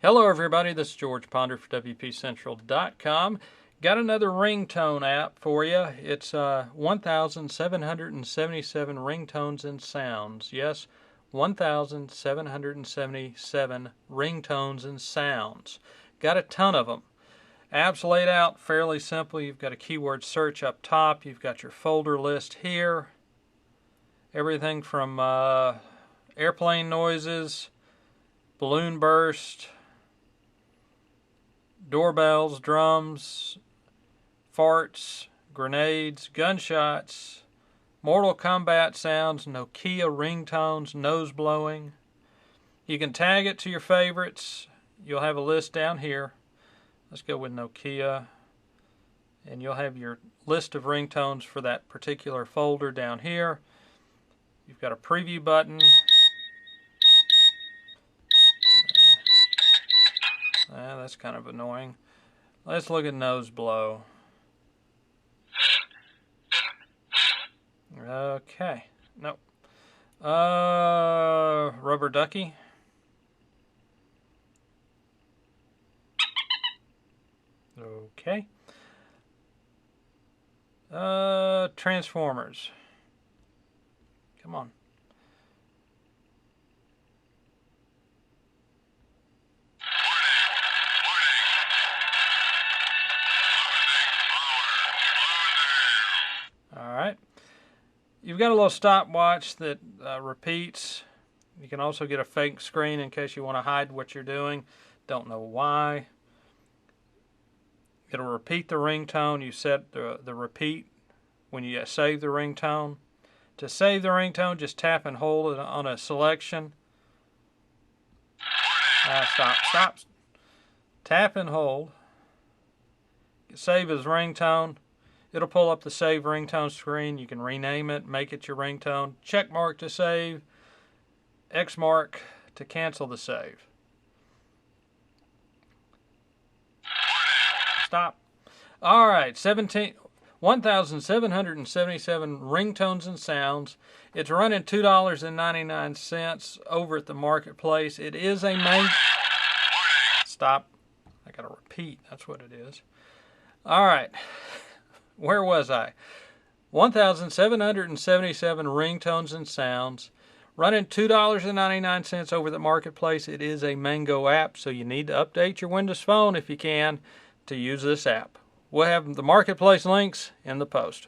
Hello everybody, this is George Ponder for WPCentral.com. Got another ringtone app for you. It's 1,777 ringtones and sounds. Yes, 1,777 ringtones and sounds. Got a ton of them. Apps laid out fairly simple. You've got a keyword search up top. You've got your folder list here. Everything from airplane noises, balloon burst, doorbells, drums, farts, grenades, gunshots, Mortal Kombat sounds, Nokia ringtones, nose blowing. You can tag it to your favorites. You'll have a list down here. Let's go with Nokia. And you'll have your list of ringtones for that particular folder down here. You've got a preview button. That's kind of annoying. Let's look at nose blow. Okay. Nope. Rubber ducky. Okay. Transformers. Come on. Alright, you've got a little stopwatch that repeats. You can also get a fake screen in case you want to hide what you're doing. Don't know why. It'll repeat the ringtone. You set the repeat when you save the ringtone. To save the ringtone, just tap and hold it on a selection. Stop. Tap and hold. Save as ringtone. It'll pull up the save ringtone screen. You can rename it, make it your ringtone. Check mark to save. X mark to cancel the save. Stop. All right, 1,777 ringtones and sounds. It's running $2.99 over at the marketplace. It is a Stop. I got to repeat. That's what it is. All right. Where was I? 1,777 ringtones and sounds, running $2.99 over the marketplace. It is a Mango app, so you need to update your Windows Phone if you can to use this app. We'll have the marketplace links in the post.